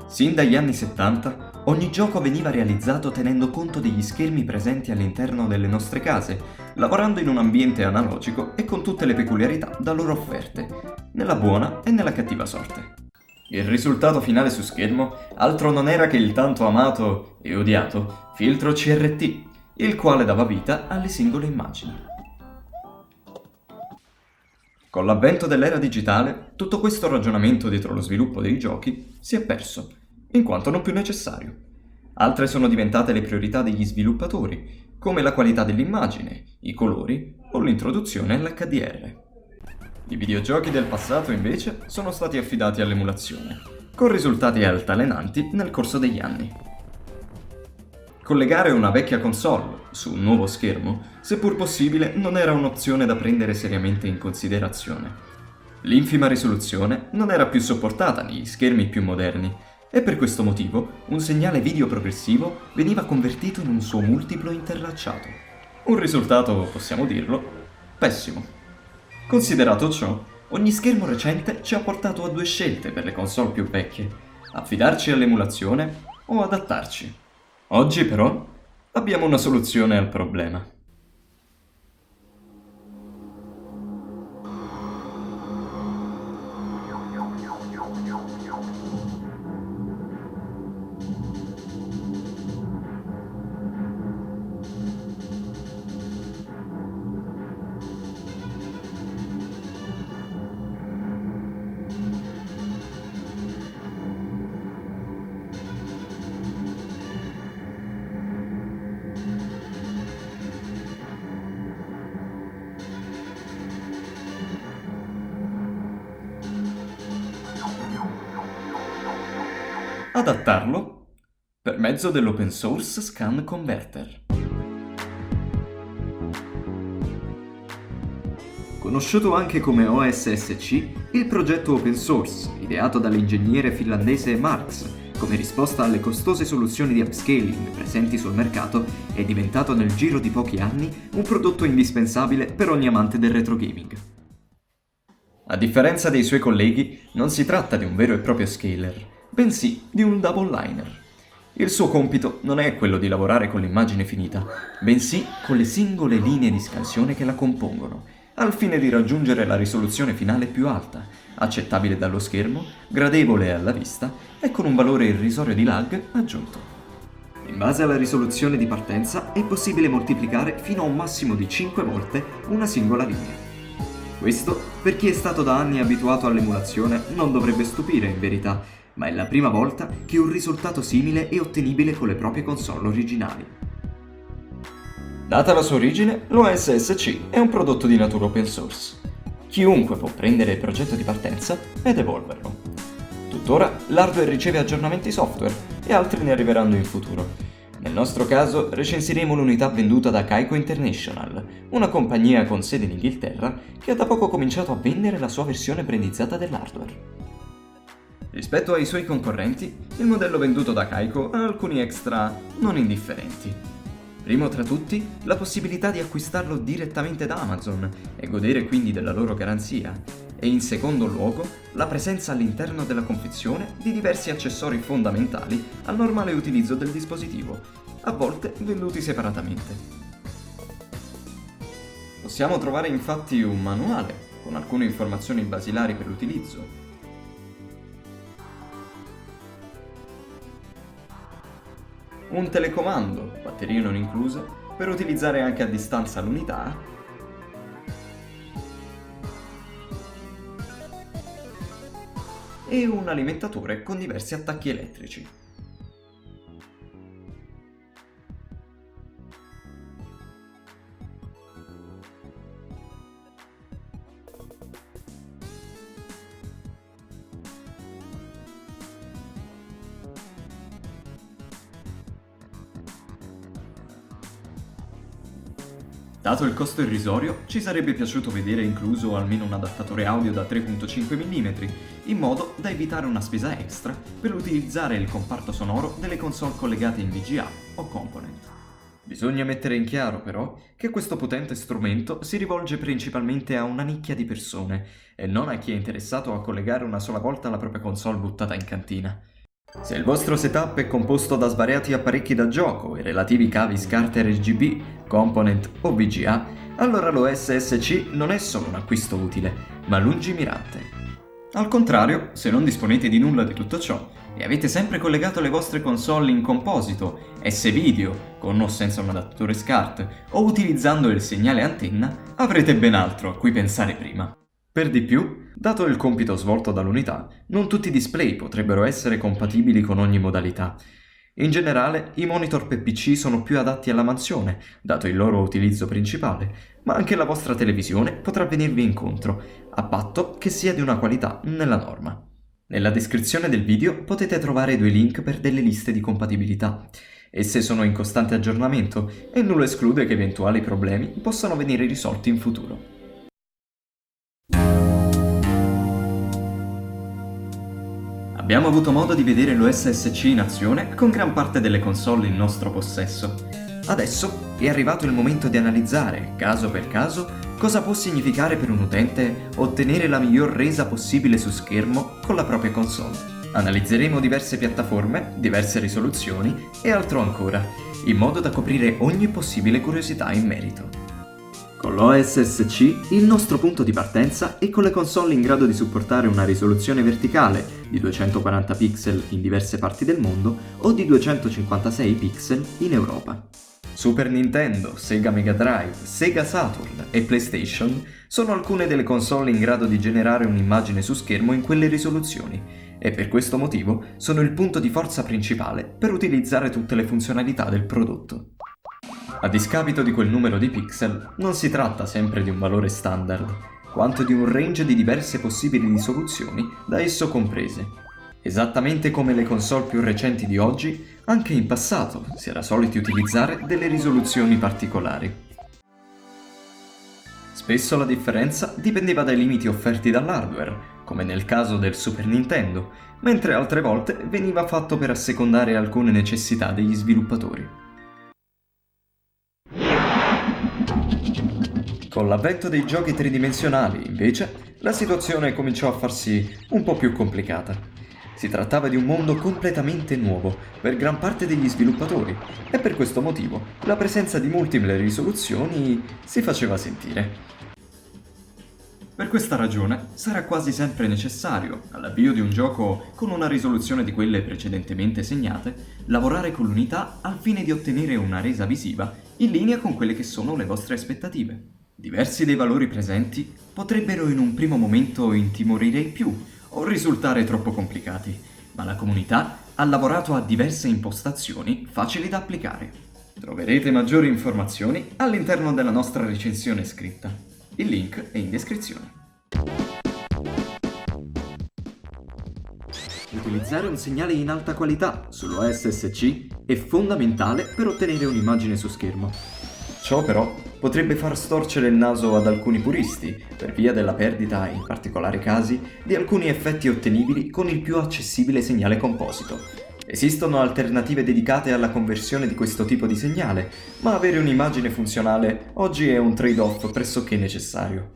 Sin dagli anni 70, ogni gioco veniva realizzato tenendo conto degli schermi presenti all'interno delle nostre case, lavorando in un ambiente analogico e con tutte le peculiarità da loro offerte, nella buona e nella cattiva sorte. Il risultato finale su schermo altro non era che il tanto amato e odiato filtro CRT, il quale dava vita alle singole immagini. Con l'avvento dell'era digitale, tutto questo ragionamento dietro lo sviluppo dei giochi si è perso, in quanto non più necessario. Altre sono diventate le priorità degli sviluppatori, come la qualità dell'immagine, i colori o l'introduzione all'HDR. I videogiochi del passato, invece, sono stati affidati all'emulazione, con risultati altalenanti nel corso degli anni. Collegare una vecchia console su un nuovo schermo, seppur possibile, non era un'opzione da prendere seriamente in considerazione. L'infima risoluzione non era più sopportata negli schermi più moderni e per questo motivo un segnale video progressivo veniva convertito in un suo multiplo interlacciato. Un risultato, possiamo dirlo, pessimo. Considerato ciò, ogni schermo recente ci ha portato a due scelte per le console più vecchie: affidarci all'emulazione o adattarci. Oggi però abbiamo una soluzione al problema. Adattarlo per mezzo dell'Open Source Scan Converter. Conosciuto anche come OSSC, il progetto open source, ideato dall'ingegnere finlandese Marx, come risposta alle costose soluzioni di upscaling presenti sul mercato, è diventato nel giro di pochi anni un prodotto indispensabile per ogni amante del retro gaming. A differenza dei suoi colleghi, non si tratta di un vero e proprio scaler, bensì di un double liner. Il suo compito non è quello di lavorare con l'immagine finita, bensì con le singole linee di scansione che la compongono, al fine di raggiungere la risoluzione finale più alta, accettabile dallo schermo, gradevole alla vista e con un valore irrisorio di lag aggiunto. In base alla risoluzione di partenza è possibile moltiplicare fino a un massimo di 5 volte una singola linea. Questo, per chi è stato da anni abituato all'emulazione, non dovrebbe stupire in verità, ma è la prima volta che un risultato simile è ottenibile con le proprie console originali. Data la sua origine, l'OSSC è un prodotto di natura open source. Chiunque può prendere il progetto di partenza ed evolverlo. Tuttora l'hardware riceve aggiornamenti software e altri ne arriveranno in futuro. Nel nostro caso recensiremo l'unità venduta da Kaiko International, una compagnia con sede in Inghilterra che ha da poco cominciato a vendere la sua versione brandizzata dell'hardware. Rispetto ai suoi concorrenti, il modello venduto da Kaiko ha alcuni extra non indifferenti. Primo tra tutti, la possibilità di acquistarlo direttamente da Amazon e godere quindi della loro garanzia, e in secondo luogo, la presenza all'interno della confezione di diversi accessori fondamentali al normale utilizzo del dispositivo, a volte venduti separatamente. Possiamo trovare infatti un manuale con alcune informazioni basilari per l'utilizzo, un telecomando, batterie non incluse, per utilizzare anche a distanza l'unità, e un alimentatore con diversi attacchi elettrici. Dato il costo irrisorio, ci sarebbe piaciuto vedere incluso almeno un adattatore audio da 3.5 mm, in modo da evitare una spesa extra per utilizzare il comparto sonoro delle console collegate in VGA o component. Bisogna mettere in chiaro, però, che questo potente strumento si rivolge principalmente a una nicchia di persone e non a chi è interessato a collegare una sola volta la propria console buttata in cantina. Se il vostro setup è composto da svariati apparecchi da gioco e relativi cavi SCART RGB, component o VGA, allora l'OS SC non è solo un acquisto utile, ma lungimirante. Al contrario, se non disponete di nulla di tutto ciò e avete sempre collegato le vostre console in composito, S-Video, con o senza un adattatore SCART, o utilizzando il segnale antenna, avrete ben altro a cui pensare prima. Per di più, dato il compito svolto dall'unità, non tutti i display potrebbero essere compatibili con ogni modalità. In generale, i monitor per PC sono più adatti alla mansione, dato il loro utilizzo principale, ma anche la vostra televisione potrà venirvi incontro, a patto che sia di una qualità nella norma. Nella descrizione del video potete trovare 2 link per delle liste di compatibilità. Esse sono in costante aggiornamento e nulla esclude che eventuali problemi possano venire risolti in futuro. Abbiamo avuto modo di vedere l'OS SC in azione con gran parte delle console in nostro possesso. Adesso è arrivato il momento di analizzare, caso per caso, cosa può significare per un utente ottenere la miglior resa possibile su schermo con la propria console. Analizzeremo diverse piattaforme, diverse risoluzioni e altro ancora, in modo da coprire ogni possibile curiosità in merito. Con l'OS SC il nostro punto di partenza è con le console in grado di supportare una risoluzione verticale di 240 pixel in diverse parti del mondo o di 256 pixel in Europa. Super Nintendo, Sega Mega Drive, Sega Saturn e PlayStation sono alcune delle console in grado di generare un'immagine su schermo in quelle risoluzioni e per questo motivo sono il punto di forza principale per utilizzare tutte le funzionalità del prodotto. A discapito di quel numero di pixel, non si tratta sempre di un valore standard, quanto di un range di diverse possibili risoluzioni da esso comprese. Esattamente come le console più recenti di oggi, anche in passato si era soliti utilizzare delle risoluzioni particolari. Spesso la differenza dipendeva dai limiti offerti dall'hardware, come nel caso del Super Nintendo, mentre altre volte veniva fatto per assecondare alcune necessità degli sviluppatori. Con l'avvento dei giochi tridimensionali, invece, la situazione cominciò a farsi un po' più complicata. Si trattava di un mondo completamente nuovo per gran parte degli sviluppatori e per questo motivo la presenza di multiple risoluzioni si faceva sentire. Per questa ragione sarà quasi sempre necessario, all'avvio di un gioco con una risoluzione di quelle precedentemente segnate, lavorare con l'unità al fine di ottenere una resa visiva in linea con quelle che sono le vostre aspettative. Diversi dei valori presenti potrebbero in un primo momento intimorire i più o risultare troppo complicati, ma la comunità ha lavorato a diverse impostazioni facili da applicare. Troverete maggiori informazioni all'interno della nostra recensione scritta. Il link è in descrizione. Utilizzare un segnale in alta qualità sull'OS SC è fondamentale per ottenere un'immagine su schermo. Ciò però potrebbe far storcere il naso ad alcuni puristi per via della perdita, in particolari casi, di alcuni effetti ottenibili con il più accessibile segnale composito. Esistono alternative dedicate alla conversione di questo tipo di segnale, ma avere un'immagine funzionale oggi è un trade-off pressoché necessario.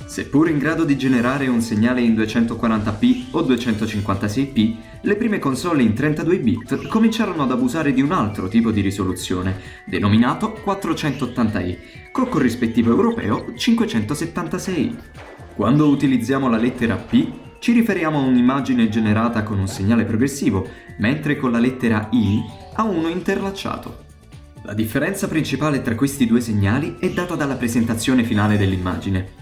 Seppur in grado di generare un segnale in 240p o 256p, le prime console in 32 bit cominciarono ad abusare di un altro tipo di risoluzione, denominato 480i, col corrispettivo europeo 576i. Quando utilizziamo la lettera P, ci riferiamo a un'immagine generata con un segnale progressivo, mentre con la lettera I a uno interlacciato. La differenza principale tra questi due segnali è data dalla presentazione finale dell'immagine.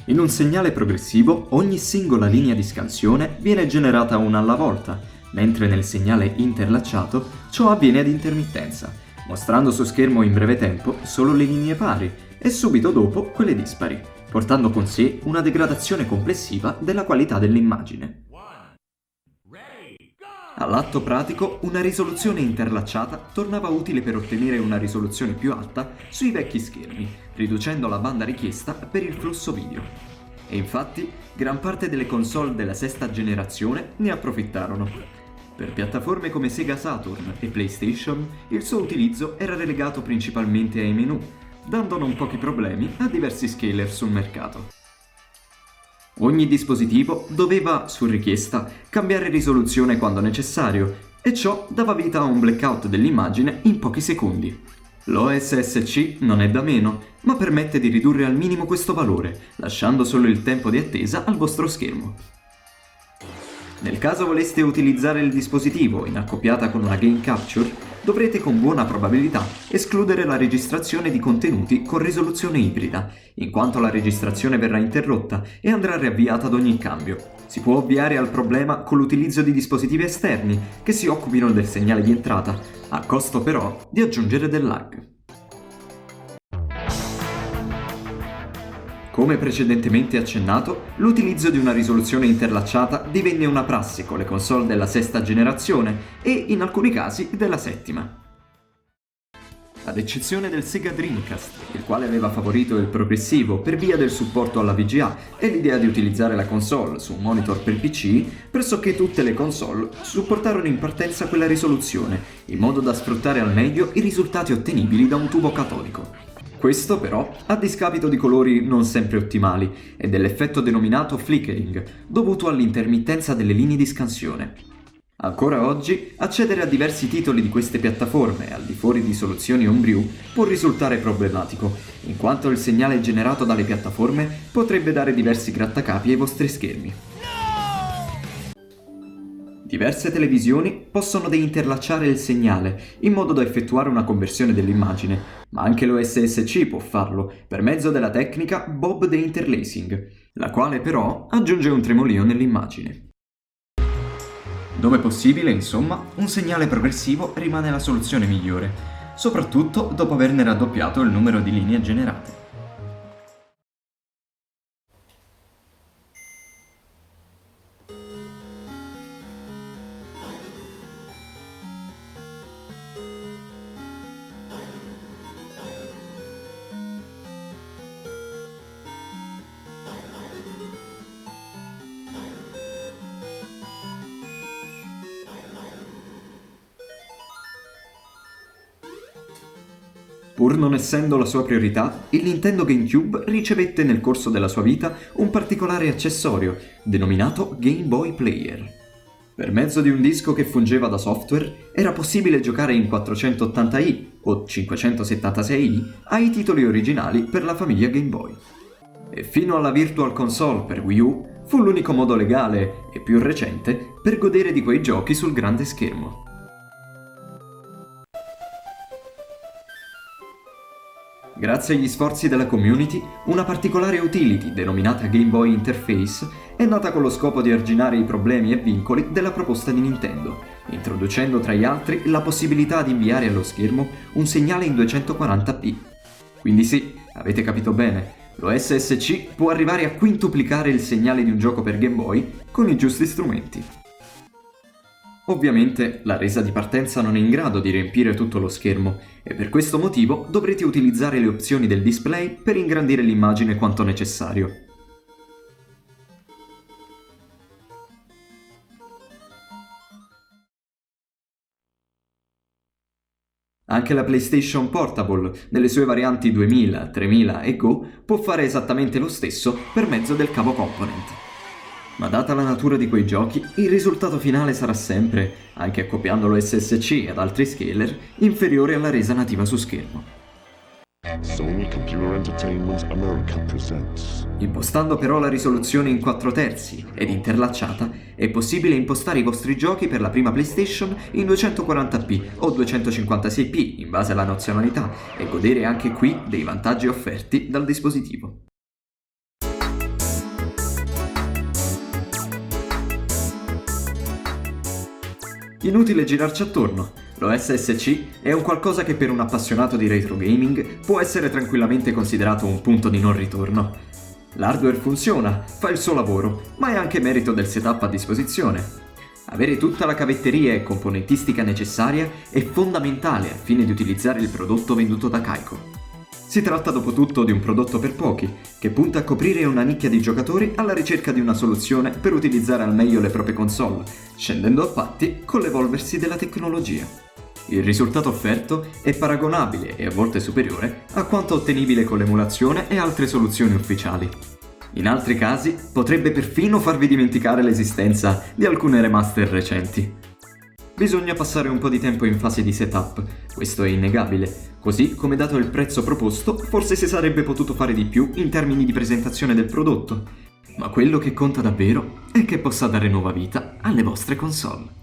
In un segnale progressivo, ogni singola linea di scansione viene generata una alla volta, mentre nel segnale interlacciato ciò avviene ad intermittenza, mostrando su schermo in breve tempo solo le linee pari e subito dopo quelle dispari, portando con sé una degradazione complessiva della qualità dell'immagine. All'atto pratico, una risoluzione interlacciata tornava utile per ottenere una risoluzione più alta sui vecchi schermi, riducendo la banda richiesta per il flusso video. E infatti, gran parte delle console della sesta generazione ne approfittarono. Per piattaforme come Sega Saturn e PlayStation, il suo utilizzo era relegato principalmente ai menu, dando non pochi problemi a diversi scaler sul mercato. Ogni dispositivo doveva, su richiesta, cambiare risoluzione quando necessario, e ciò dava vita a un blackout dell'immagine in pochi secondi. L'OSSC non è da meno, ma permette di ridurre al minimo questo valore, lasciando solo il tempo di attesa al vostro schermo. Nel caso voleste utilizzare il dispositivo in accoppiata con una Game Capture, dovrete con buona probabilità escludere la registrazione di contenuti con risoluzione ibrida, in quanto la registrazione verrà interrotta e andrà riavviata ad ogni cambio. Si può ovviare al problema con l'utilizzo di dispositivi esterni che si occupino del segnale di entrata, a costo però di aggiungere del lag. Come precedentemente accennato, l'utilizzo di una risoluzione interlacciata divenne una prassi con le console della sesta generazione e, in alcuni casi, della settima. Ad eccezione del Sega Dreamcast, il quale aveva favorito il progressivo per via del supporto alla VGA e l'idea di utilizzare la console su un monitor per PC, pressoché tutte le console supportarono in partenza quella risoluzione, in modo da sfruttare al meglio i risultati ottenibili da un tubo catodico. Questo però a discapito di colori non sempre ottimali e dell'effetto denominato flickering, dovuto all'intermittenza delle linee di scansione. Ancora oggi, accedere a diversi titoli di queste piattaforme al di fuori di soluzioni homebrew può risultare problematico, in quanto il segnale generato dalle piattaforme potrebbe dare diversi grattacapi ai vostri schermi. Diverse televisioni possono deinterlacciare il segnale in modo da effettuare una conversione dell'immagine, ma anche l'OSSC può farlo per mezzo della tecnica Bob Deinterlacing, la quale però aggiunge un tremolio nell'immagine. Dove possibile, insomma, un segnale progressivo rimane la soluzione migliore, soprattutto dopo averne raddoppiato il numero di linee generate. Pur non essendo la sua priorità, il Nintendo GameCube ricevette nel corso della sua vita un particolare accessorio, denominato Game Boy Player. Per mezzo di un disco che fungeva da software, era possibile giocare in 480i o 576i ai titoli originali per la famiglia Game Boy. E fino alla Virtual Console per Wii U, fu l'unico modo legale e più recente per godere di quei giochi sul grande schermo. Grazie agli sforzi della community, una particolare utility denominata Game Boy Interface è nata con lo scopo di arginare i problemi e vincoli della proposta di Nintendo, introducendo tra gli altri la possibilità di inviare allo schermo un segnale in 240p. Quindi sì, avete capito bene, l'OSSC può arrivare a quintuplicare il segnale di un gioco per Game Boy con i giusti strumenti. Ovviamente la resa di partenza non è in grado di riempire tutto lo schermo e per questo motivo dovrete utilizzare le opzioni del display per ingrandire l'immagine quanto necessario. Anche la PlayStation Portable, nelle sue varianti 2000, 3000 e Go, può fare esattamente lo stesso per mezzo del cavo component. Ma data la natura di quei giochi, il risultato finale sarà sempre, anche accoppiandolo SSC ad altri scaler, inferiore alla resa nativa su schermo. Sony Computer Entertainment America presents. Impostando però la risoluzione in 4/3 ed interlacciata, è possibile impostare i vostri giochi per la prima PlayStation in 240p o 256p in base alla nazionalità e godere anche qui dei vantaggi offerti dal dispositivo. Inutile girarci attorno, l'OSSC è un qualcosa che per un appassionato di retro gaming può essere tranquillamente considerato un punto di non ritorno. L'hardware funziona, fa il suo lavoro, ma è anche merito del setup a disposizione. Avere tutta la cavetteria e componentistica necessaria è fondamentale al fine di utilizzare il prodotto venduto da Kaiko. Si tratta dopotutto di un prodotto per pochi, che punta a coprire una nicchia di giocatori alla ricerca di una soluzione per utilizzare al meglio le proprie console, scendendo a patti con l'evolversi della tecnologia. Il risultato offerto è paragonabile e a volte superiore a quanto ottenibile con l'emulazione e altre soluzioni ufficiali. In altri casi potrebbe perfino farvi dimenticare l'esistenza di alcune remaster recenti. Bisogna passare un po' di tempo in fase di setup, questo è innegabile, così come dato il prezzo proposto forse si sarebbe potuto fare di più in termini di presentazione del prodotto, ma quello che conta davvero è che possa dare nuova vita alle vostre console.